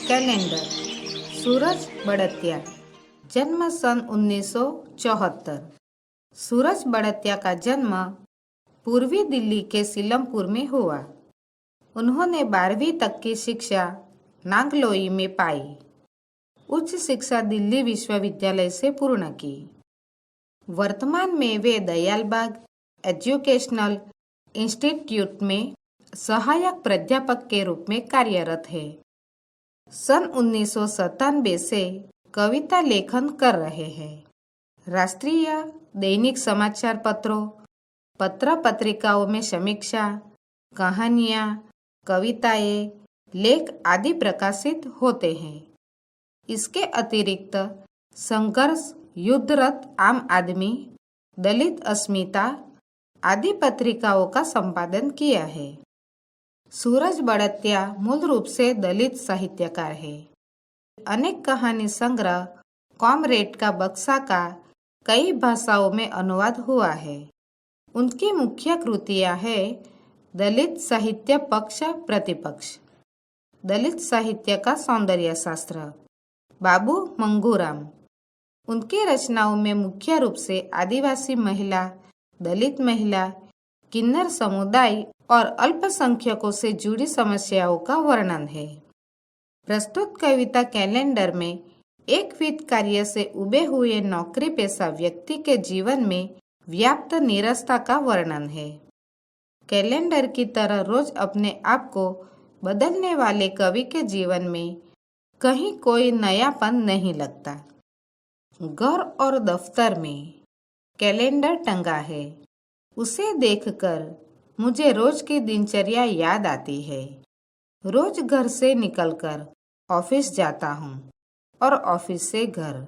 Calendar. सूरज बड़तिया। जन्म सन 1974। सूरज बड़तिया का जन्म पूर्वी दिल्ली के सीलमपुर में हुआ। उन्होंने 12वीं तक की शिक्षा नांगलोई में पाई। उच्च शिक्षा दिल्ली विश्वविद्यालय से पूर्ण की। वर्तमान में वे दयालबाग एजुकेशनल इंस्टीट्यूट में सहायक प्राध्यापक के रूप में कार्यरत है। सन 1997 से कविता लेखन कर रहे हैं। राष्ट्रीय दैनिक समाचार पत्रों, पत्र पत्रिकाओं में समीक्षा, कहानियाँ, कविताएं, लेख आदि प्रकाशित होते हैं। इसके अतिरिक्त संघर्ष, युद्धरत आम आदमी, दलित अस्मिता आदि पत्रिकाओं का संपादन किया है। सूरज बड़तिया मूल रूप से दलित साहित्यकार है। अनेक कहानी संग्रह कॉमरेड का बक्सा का कई भाषाओं में अनुवाद हुआ है। उनकी मुख्य कृतियां हैं दलित साहित्य पक्ष प्रतिपक्ष, दलित साहित्य का सौंदर्य शास्त्र, बाबू मंगूराम। उनकी रचनाओं में मुख्य रूप से आदिवासी महिला, दलित महिला, किन्नर समुदाय और अल्पसंख्यकों से जुड़ी समस्याओं का वर्णन है। प्रस्तुत कविता कैलेंडर में एक वित्त कार्य से उबे हुए नौकरी पेशा व्यक्ति के जीवन में व्याप्त निरस्ता का वर्णन है। कैलेंडर की तरह रोज अपने आप को बदलने वाले कवि के जीवन में कहीं कोई नयापन नहीं लगता। घर और दफ्तर में कैलेंडर टंगा है। उसे देखकर मुझे रोज की दिनचर्या याद आती है। रोज घर से निकलकर ऑफिस जाता हूँ और ऑफिस से घर।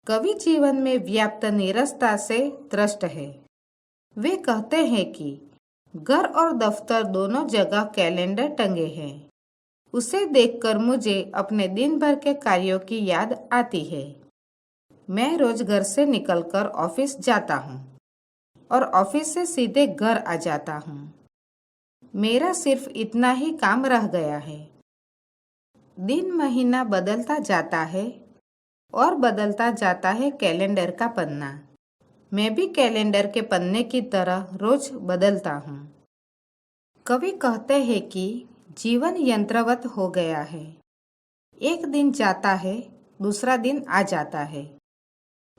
कवि जीवन में व्याप्त निरस्ता से त्रस्त है। वे कहते हैं कि घर और दफ्तर दोनों जगह कैलेंडर टंगे हैं। उसे देखकर मुझे अपने दिन भर के कार्यों की याद आती है। मैं रोज घर से निकलकर ऑफिस जाता हूँ और ऑफिस से सीधे घर आ जाता हूँ। मेरा सिर्फ इतना ही काम रह गया है। दिन महीना बदलता जाता है और बदलता जाता है कैलेंडर का पन्ना। मैं भी कैलेंडर के पन्ने की तरह रोज बदलता हूँ। कवि कहते हैं कि जीवन यंत्रवत हो गया है। एक दिन जाता है, दूसरा दिन आ जाता है।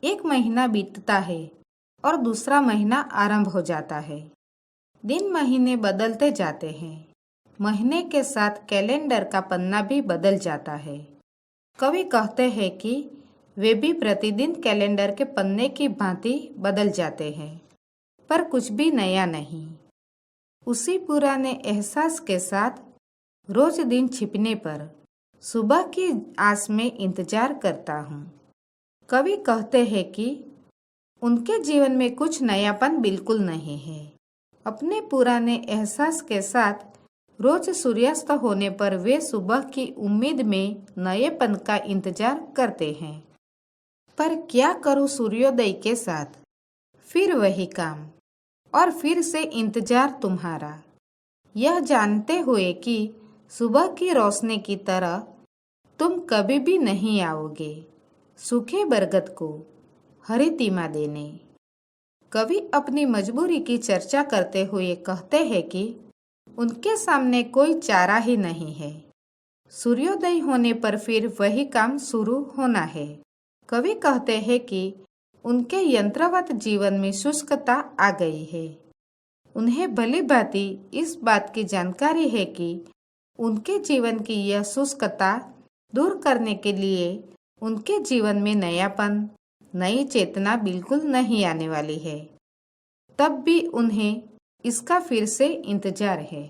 एक महीना बीतता है और दूसरा महीना आरंभ हो जाता है। दिन महीने बदलते जाते हैं। महीने के साथ कैलेंडर का पन्ना भी बदल जाता है। कवि कहते हैं कि वे भी प्रतिदिन कैलेंडर के पन्ने की भांति बदल जाते हैं, पर कुछ भी नया नहीं। उसी पुराने एहसास के साथ रोज दिन छिपने पर सुबह की आस में इंतजार करता हूँ। कवि कहते हैं कि उनके जीवन में कुछ नयापन बिल्कुल नहीं है। अपने पुराने एहसास के साथ रोज सूर्यास्त होने पर वे सुबह की उम्मीद में नएपन का इंतजार करते हैं। पर क्या करूं सूर्योदय के साथ? फिर वही काम और फिर से इंतजार तुम्हारा, यह जानते हुए कि सुबह की रोशनी की तरह तुम कभी भी नहीं आओगे सूखे बरगद को हरी तीमा देने। कवि अपनी मजबूरी की चर्चा करते हुए कहते हैं कि उनके सामने कोई चारा ही नहीं है। सूर्योदय होने पर फिर वही काम शुरू होना है। कवि कहते हैं कि उनके यंत्रवत जीवन में शुष्कता आ गई है। उन्हें भली भांति इस बात की जानकारी है कि उनके जीवन की यह शुष्कता दूर करने के लिए उनके जीवन में नयापन, नई चेतना बिल्कुल नहीं आने वाली है। तब भी उन्हें इसका फिर से इंतजार है।